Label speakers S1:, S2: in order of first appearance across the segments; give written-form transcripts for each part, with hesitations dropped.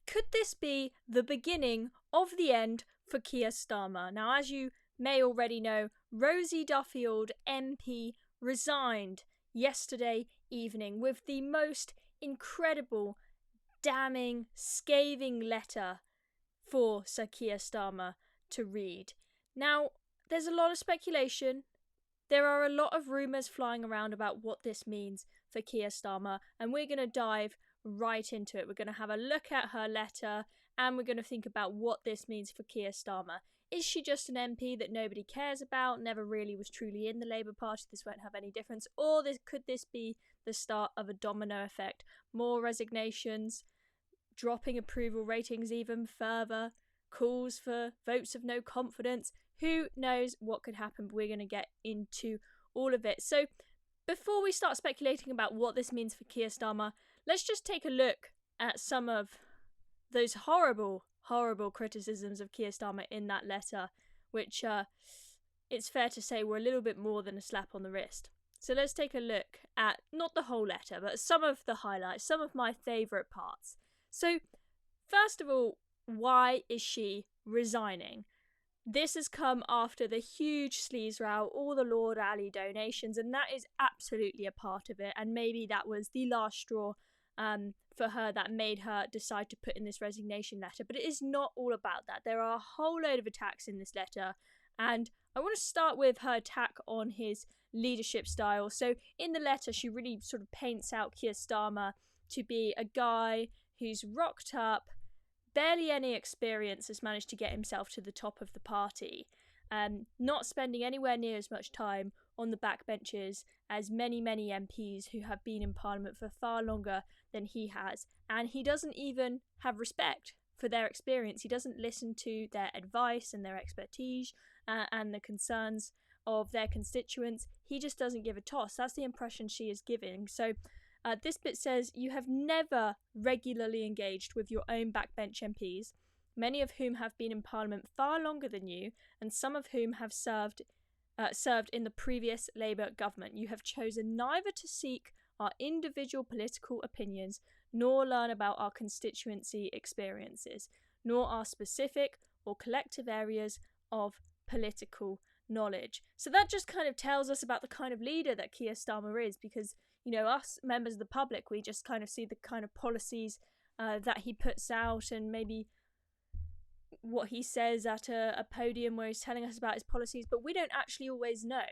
S1: could this be the beginning of the end for Keir Starmer? Now, as you may already know, Rosie Duffield MP resigned yesterday evening with the most incredible, damning, scathing letter for Sir Keir Starmer to read. Now, there's a lot of speculation. There are a lot of rumours flying around about what this means for Keir Starmer, and we're going to dive right into it. We're going to have a look at her letter, and we're going to think about what this means for Keir Starmer. Is she just an MP that nobody cares about, never really was truly in the Labour Party, this won't have any difference? Or could this be the start of a domino effect? More resignations, dropping approval ratings even further, calls for votes of no confidence. Who knows what could happen, but we're going to get into all of it. So before we start speculating about what this means for Keir Starmer, let's just take a look at some of those horrible criticisms of Keir Starmer in that letter, which it's fair to say were a little bit more than a slap on the wrist. So let's take a look at, not the whole letter, but some of the highlights, some of my favourite parts. So first of all, why is she resigning? This has come after the huge sleaze row, all the Lord Ali donations, and that is absolutely a part of it. And maybe that was the last straw for her that made her decide to put in this resignation letter. But it is not all about that. There are a whole load of attacks in this letter, and I want to start with her attack on his leadership style. So in the letter, she really sort of paints out Keir Starmer to be a guy who's rocked up, barely any experience, has managed to get himself to the top of the party, not spending anywhere near as much time on the backbenches as many MPs who have been in Parliament for far longer than he has. And he doesn't even have respect for their experience. He doesn't listen to their advice and their expertise and the concerns of their constituents. He just doesn't give a toss. That's the impression she is giving. So this bit says, you have never regularly engaged with your own backbench MPs, many of whom have been in Parliament far longer than you, and some of whom have served in the previous Labour government. You have chosen neither to seek our individual political opinions, nor learn about our constituency experiences, nor our specific or collective areas of political knowledge. So that just kind of tells us about the kind of leader that Keir Starmer is, because, you know, us members of the public, we just kind of see the kind of policies that he puts out, and maybe what he says at a podium where he's telling us about his policies, but we don't actually always know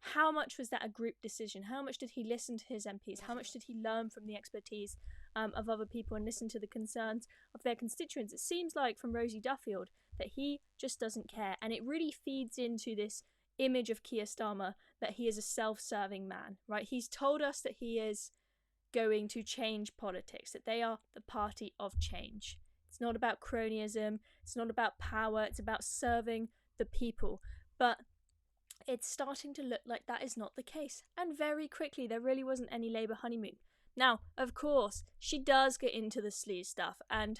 S1: how much was that a group decision, how much did he listen to his MPs, how much did he learn from the expertise of other people and listen to the concerns of their constituents. It seems like from Rosie Duffield that he just doesn't care, and it really feeds into this image of Keir Starmer that he is a self-serving man, right? He's told us that he is going to change politics, that they are the party of change. It's not about cronyism, it's not about power, it's about serving the people. But it's starting to look like that is not the case. And very quickly, there really wasn't any Labour honeymoon. Now, of course, she does get into the sleaze stuff, and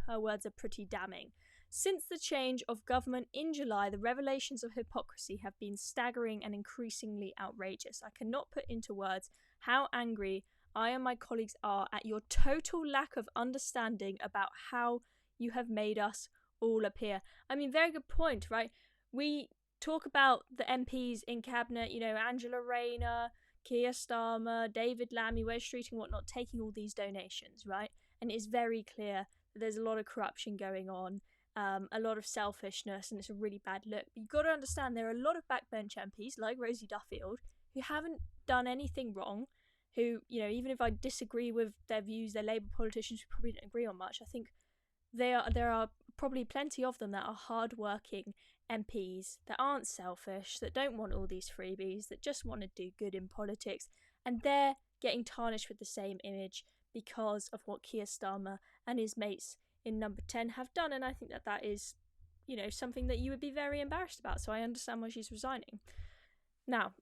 S1: her words are pretty damning. Since the change of government in July, the revelations of hypocrisy have been staggering and increasingly outrageous. I cannot put into words how angry I and my colleagues are at your total lack of understanding about how you have made us all appear. I mean, very good point, right? We talk about the MPs in cabinet, you know, Angela Rayner, Keir Starmer, David Lammy, Wes Streeting, whatnot, taking all these donations, right? And it's very clear that there's a lot of corruption going on, a lot of selfishness, and it's a really bad look. But you've got to understand there are a lot of backbench MPs, like Rosie Duffield, who haven't done anything wrong, who, you know, even if I disagree with their views, they're Labour politicians who probably don't agree on much. I think there are probably plenty of them that are hard-working MPs, that aren't selfish, that don't want all these freebies, that just want to do good in politics, and they're getting tarnished with the same image because of what Keir Starmer and his mates in Number 10 have done. And I think that that is, you know, something that you would be very embarrassed about, so I understand why she's resigning. Now,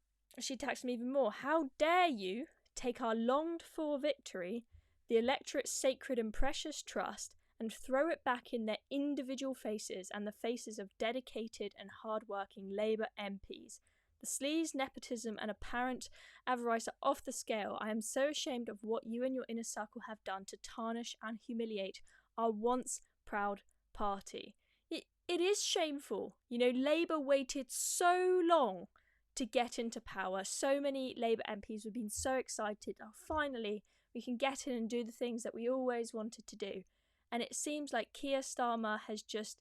S1: she attacks me even more. How dare you take our longed-for victory, the electorate's sacred and precious trust, and throw it back in their individual faces and the faces of dedicated and hard-working Labour MPs. The sleaze, nepotism and apparent avarice are off the scale. I am so ashamed of what you and your inner circle have done to tarnish and humiliate our once proud party. It is shameful. Labour waited so long to get into power. So many Labour MPs have been so excited. Oh, finally, we can get in and do the things that we always wanted to do. And it seems like Keir Starmer has just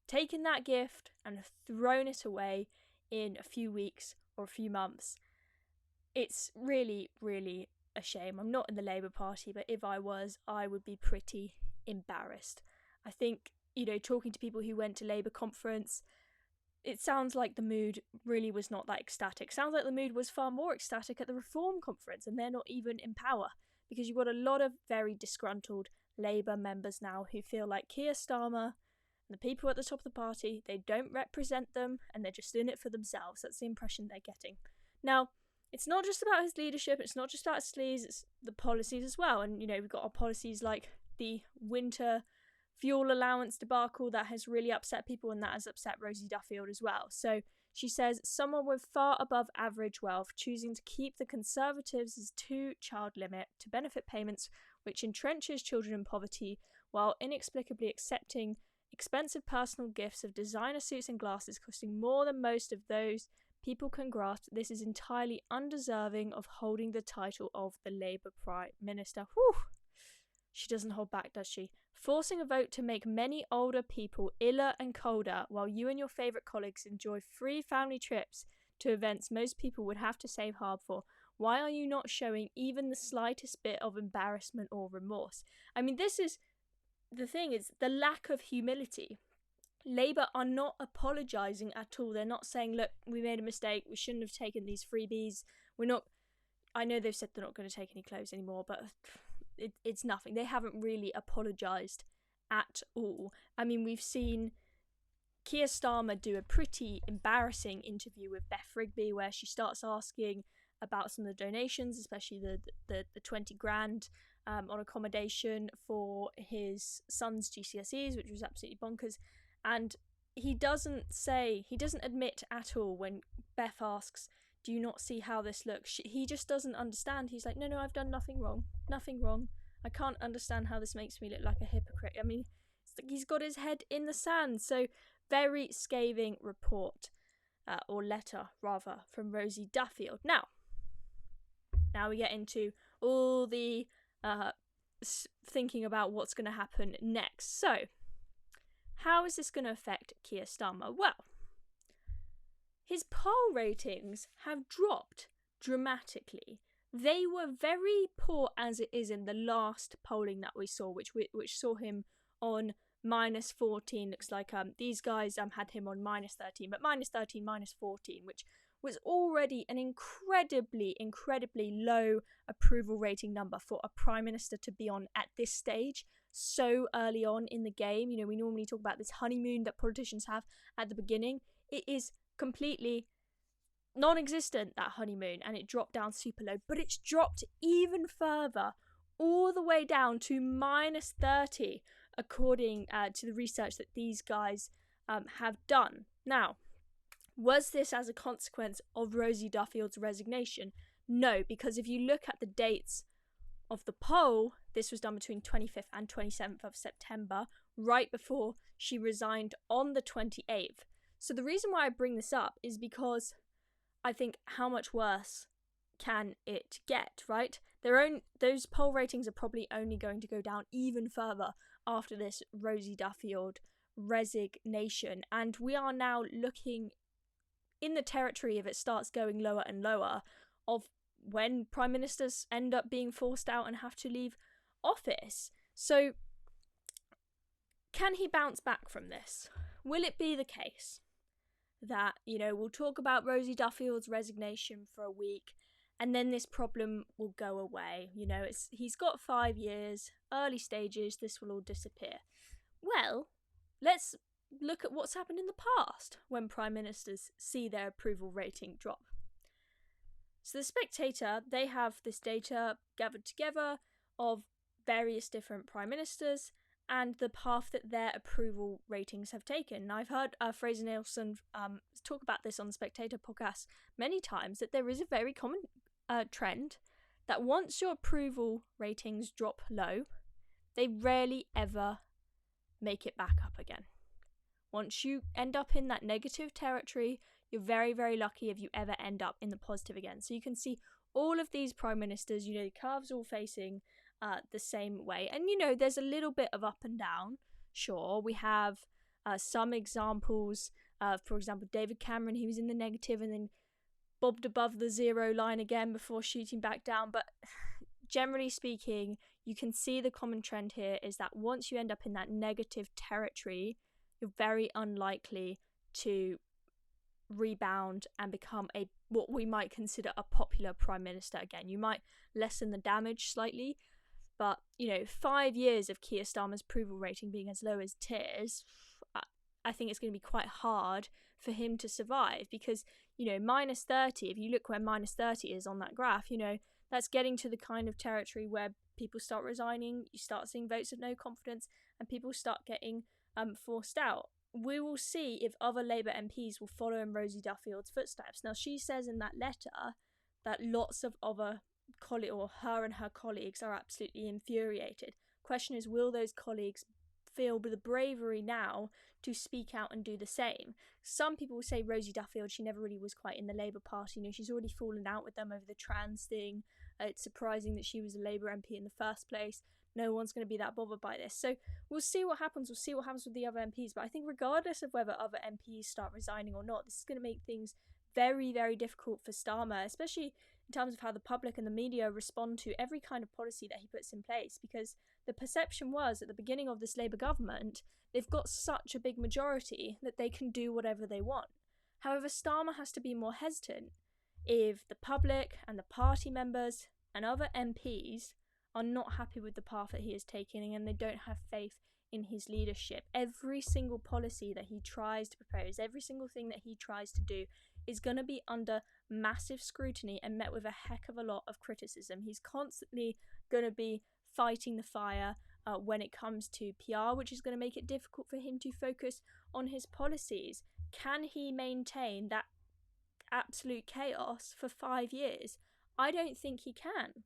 S1: taken that gift and thrown it away in a few weeks or a few months. It's really, really a shame. I'm not in the Labour Party, but if I was, I would be pretty embarrassed. I think, talking to people who went to Labour conference, it sounds like the mood really was not that ecstatic. Sounds like the mood was far more ecstatic at the Reform conference, and they're not even in power, because you've got a lot of very disgruntled Labour members now who feel like Keir Starmer and the people at the top of the party, they don't represent them and they're just in it for themselves. That's the impression they're getting. Now, it's not just about his leadership, it's not just about his sleaze, it's the policies as well. And, we've got our policies like the winter fuel allowance debacle that has really upset people, and that has upset Rosie Duffield as well. So she says, someone with far above average wealth choosing to keep the Conservatives' 2-child limit to benefit payments, which entrenches children in poverty, while inexplicably accepting expensive personal gifts of designer suits and glasses costing more than most of those people can grasp. This is entirely undeserving of holding the title of the Labour Prime Minister. Whew. She doesn't hold back, does she? Forcing a vote to make many older people iller and colder, while you and your favourite colleagues enjoy free family trips to events most people would have to save hard for. Why are you not showing even the slightest bit of embarrassment or remorse? I mean, this is the thing, is the lack of humility. Labour are not apologising at all. They're not saying, look, we made a mistake, we shouldn't have taken these freebies. I know they've said they're not going to take any clothes anymore, but it's nothing. They haven't really apologised at all. I mean, we've seen Keir Starmer do a pretty embarrassing interview with Beth Rigby, where she starts asking about some of the donations, especially the 20 grand on accommodation for his son's GCSEs, which was absolutely bonkers. And he doesn't admit at all when Beth asks, do you not see how this looks? He just doesn't understand. He's like, no, I've done nothing wrong. I can't understand how this makes me look like a hypocrite. I mean, he's got his head in the sand. So very scathing report, or letter rather, from Rosie Duffield. Now we get into all the thinking about what's going to happen next. So, how is this going to affect Keir Starmer? Well, his poll ratings have dropped dramatically. They were very poor as it is in the last polling that we saw, which saw him on -14. Looks like these guys had him on -13, but -13, -14, which was already an incredibly low approval rating number for a prime minister to be on at this stage, so early on in the game. We normally talk about this honeymoon that politicians have at the beginning. It is completely non-existent, that honeymoon, and it dropped down super low, but it's dropped even further, all the way down to -30, according to the research that these guys have done. Now, was this as a consequence of Rosie Duffield's resignation? No, because if you look at the dates of the poll, this was done between 25th and 27th of September, right before she resigned on the 28th. So the reason why I bring this up is because I think, how much worse can it get, right? Those poll ratings are probably only going to go down even further after this Rosie Duffield resignation. And we are now looking in the territory, if it starts going lower and lower, of when prime ministers end up being forced out and have to leave office. So can he bounce back from this? Will it be the case that, we'll talk about Rosie Duffield's resignation for a week and then this problem will go away? He's got 5 years, early stages, this will all disappear. Well, let's look at what's happened in the past when prime ministers see their approval rating drop. So the Spectator, they have this data gathered together of various different prime ministers and the path that their approval ratings have taken. Now, I've heard Fraser Nielsen talk about this on the Spectator podcast many times, that there is a very common trend that once your approval ratings drop low, they rarely ever make it back up again. Once you end up in that negative territory, you're very, very lucky if you ever end up in the positive again. So you can see all of these prime ministers, the curves all facing the same way. And, there's a little bit of up and down. Sure, we have some examples. For example, David Cameron, he was in the negative and then bobbed above the 0 line again before shooting back down. But generally speaking, you can see the common trend here is that once you end up in that negative territory, you're very unlikely to rebound and become what we might consider a popular prime minister again. You might lessen the damage slightly, but 5 years of Keir Starmer's approval rating being as low as it is, I think it's going to be quite hard for him to survive, because minus 30, if you look where minus 30 is on that graph, that's getting to the kind of territory where people start resigning, you start seeing votes of no confidence, and people start getting forced out. We will see if other Labour MPs will follow in Rosie Duffield's footsteps. Now, she says in that letter that lots of other her and her colleagues are absolutely infuriated. Question is, will those colleagues feel the bravery now to speak out and do the same? Some people will say Rosie Duffield, she never really was quite in the Labour Party. She's already fallen out with them over the trans thing. It's surprising that she was a Labour MP in the first place. No one's going to be that bothered by this. So we'll see what happens. We'll see what happens with the other MPs. But I think regardless of whether other MPs start resigning or not, this is going to make things very, very difficult for Starmer, especially in terms of how the public and the media respond to every kind of policy that he puts in place. Because the perception was at the beginning of this Labour government, they've got such a big majority that they can do whatever they want. However, Starmer has to be more hesitant if the public and the party members and other MPs are not happy with the path that he is taking and they don't have faith in his leadership. Every single policy that he tries to propose, every single thing that he tries to do is going to be under massive scrutiny and met with a heck of a lot of criticism. He's constantly going to be fighting the fire when it comes to PR, which is going to make it difficult for him to focus on his policies. Can he maintain that absolute chaos for 5 years? I don't think he can.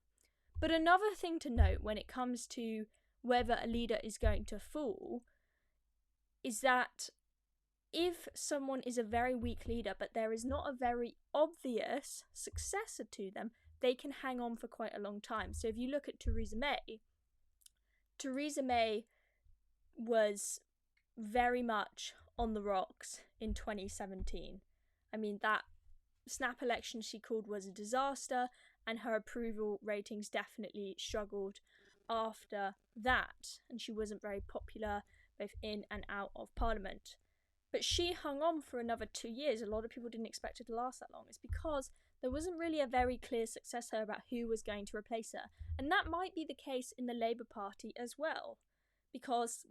S1: But another thing to note when it comes to whether a leader is going to fall is that if someone is a very weak leader but there is not a very obvious successor to them, they can hang on for quite a long time. So if you look at Theresa May was very much on the rocks in 2017. I mean, that snap election she called was a disaster, and her approval ratings definitely struggled after that, and she wasn't very popular both in and out of Parliament. But she hung on for another 2 years. A lot of people didn't expect her to last that long. It's because there wasn't really a very clear successor about who was going to replace her. And that might be the case in the Labour Party as well, because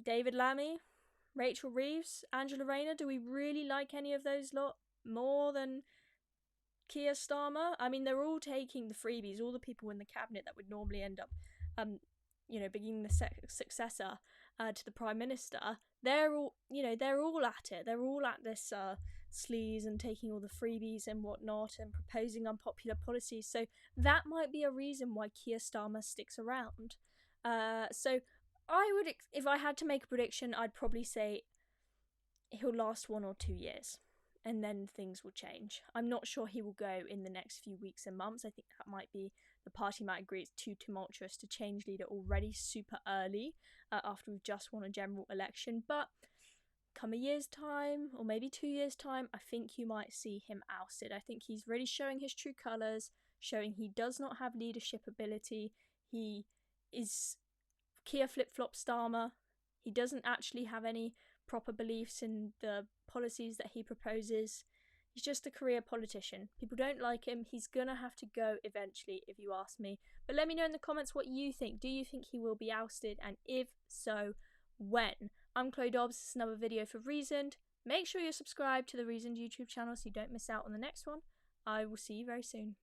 S1: David Lammy, Rachel Reeves, Angela Rayner, do we really like any of those lot more than Keir Starmer? I mean, they're all taking the freebies. All the people in the cabinet that would normally end up, being the successor to the Prime Minister, they're all at it. They're all at this sleaze and taking all the freebies and whatnot and proposing unpopular policies. So that might be a reason why Keir Starmer sticks around. So I would, if I had to make a prediction, I'd probably say he'll last 1 or 2 years. And then things will change. I'm not sure he will go in the next few weeks and months. I think that might be, the party might agree it's too tumultuous to change leader already super early after we've just won a general election. But come a year's time, or maybe 2 years' time, I think you might see him ousted. I think he's really showing his true colours, showing he does not have leadership ability. He is Keir flip-flop Starmer. He doesn't actually have any proper beliefs in the policies that he proposes. He's just a career politician. People don't like him. He's gonna have to go eventually, if you ask me. But let me know in the comments what you think. Do you think he will be ousted? And if so, when? I'm Chloe Dobbs. This is another video for Reasoned. Make sure you're subscribed to the Reasoned YouTube channel so you don't miss out on the next one. I will see you very soon.